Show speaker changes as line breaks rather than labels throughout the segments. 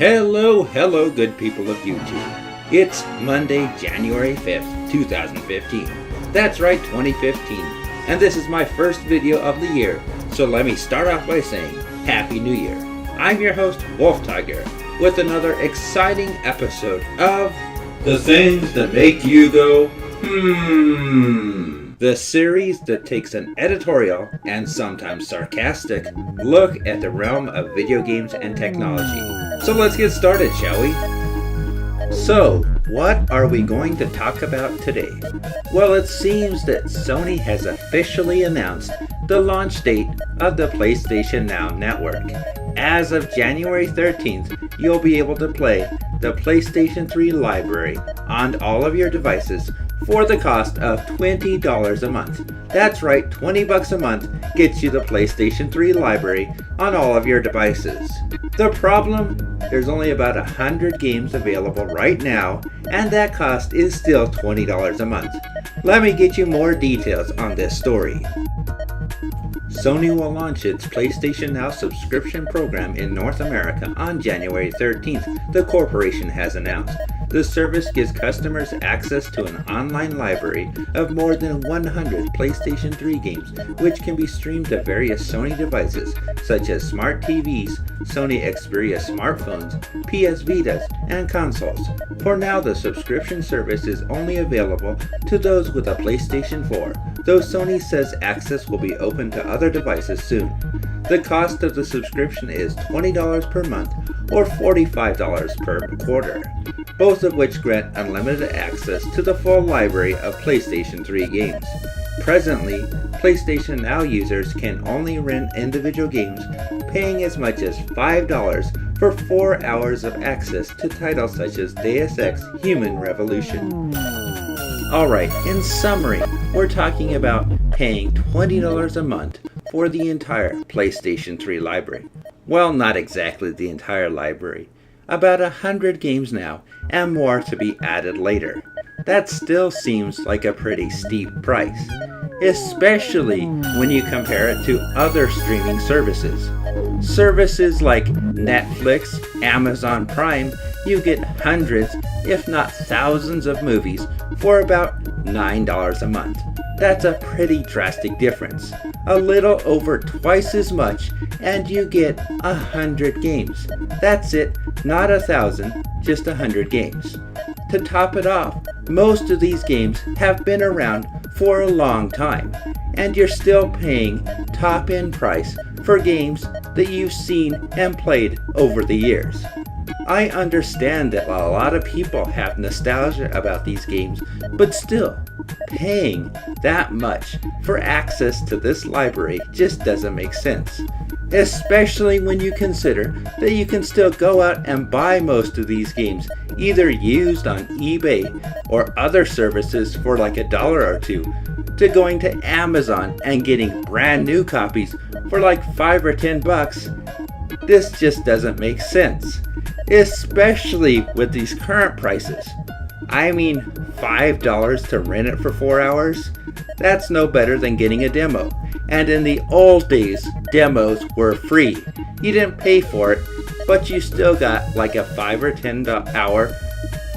Hello, good people of YouTube. It's Monday, January 5th, 2015. That's right, 2015. And this is my first video of the year, so let me start off by saying Happy New Year. I'm your host, Wolf Tiger, with another exciting episode of The Things That Make You Go, the series that takes an editorial, and sometimes sarcastic, look at the realm of video games and technology. So let's get started, shall we? So, what are we going to talk about today? Well, it seems that Sony has officially announced the launch date of the PlayStation Now network. As of January 13th, you'll be able to play the PlayStation 3 library on all of your devices for the cost of $20 a month. That's right, $20 a month gets you the PlayStation 3 library on all of your devices. The problem? There's only about 100 games available right now, and that cost is still $20 a month. Let me get you more details on this story. Sony will launch its PlayStation Now subscription program in North America on January 13th, the corporation has announced. The service gives customers access to an online library of more than 100 PlayStation 3 games, which can be streamed to various Sony devices such as Smart TVs, Sony Xperia smartphones, PS Vitas, and consoles. For now, the subscription service is only available to those with a PlayStation 4, though Sony says access will be open to other devices soon. The cost of the subscription is $20 per month or $45 per quarter, both of which grant unlimited access to the full library of PlayStation 3 games. Presently, PlayStation Now users can only rent individual games, paying as much as $5 for 4 hours of access to titles such as Deus Ex Human Revolution. Alright, in summary, we're talking about paying $20 a month for the entire PlayStation 3 library. Well, not exactly the entire library. About 100 games now, and more to be added later. That still seems like a pretty steep price, especially when you compare it to other streaming services. Services like Netflix, Amazon Prime, you get hundreds, if not thousands of movies for about $9 a month. That's a pretty drastic difference. A little over twice as much, and you get 100 games. That's it, not 1,000, just 100 games. To top it off, most of these games have been around for a long time, and you're still paying top-end price for games that you've seen and played over the years. I understand that a lot of people have nostalgia about these games, but still, paying that much for access to this library just doesn't make sense. Especially when you consider that you can still go out and buy most of these games either used on eBay or other services for like $1 or $2, to going to Amazon and getting brand new copies for like $5 or $10. This just doesn't make sense, especially with these current prices. I mean, $5 to rent it for 4 hours? That's no better than getting a demo. And in the old days, demos were free. You didn't pay for it, but you still got like a 5 or 10 hour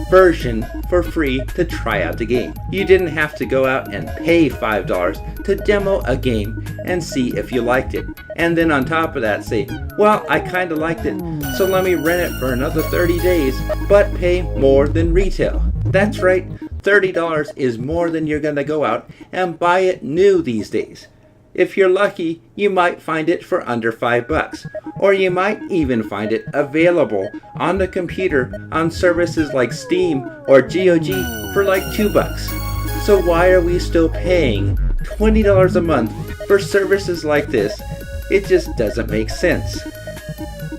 version for free to try out the game. You didn't have to go out and pay $5 to demo a game and see if you liked it. And then on top of that say, well, I kind of liked it, so let me rent it for another 30 days, but pay more than retail. That's right, $30 is more than you're going to go out and buy it new these days. If you're lucky, you might find it for under $5, or you might even find it available on the computer on services like Steam or GOG for like $2. So why are we still paying $20 a month for services like this? It just doesn't make sense.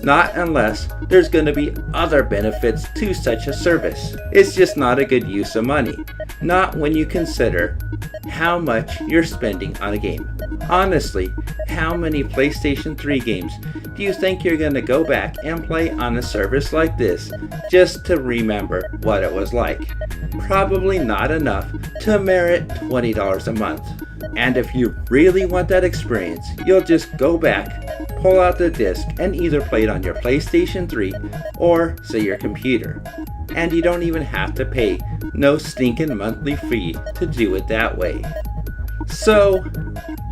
Not unless there's going to be other benefits to such a service. It's just not a good use of money. Not when you consider how much you're spending on a game. Honestly, how many PlayStation 3 games do you think you're going to go back and play on a service like this just to remember what it was like? Probably not enough to merit $20 a month. And if you really want that experience, you'll just go back, pull out the disc and either play it on your PlayStation 3 or say your computer. And you don't even have to pay no stinking monthly fee to do it that way. So,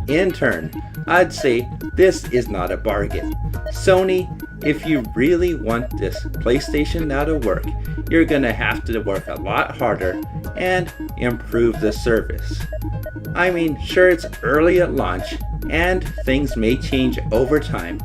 in turn, I'd say this is not a bargain. Sony, if you really want this PlayStation now to work, you're gonna have to work a lot harder and improve the service. I mean, sure, it's early at launch and things may change over time,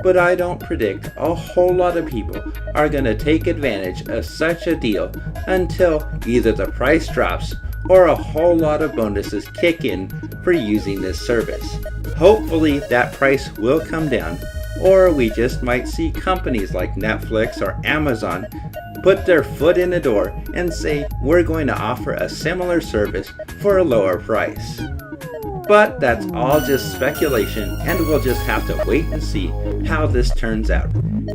but I don't predict a whole lot of people are gonna take advantage of such a deal until either the price drops or a whole lot of bonuses kick in for using this service. Hopefully that price will come down, or we just might see companies like Netflix or Amazon put their foot in the door and say we're going to offer a similar service for a lower price. But that's all just speculation, and we'll just have to wait and see how this turns out.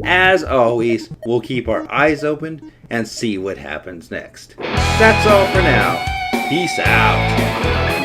As always, we'll keep our eyes open and see what happens next. That's all for now. Peace out.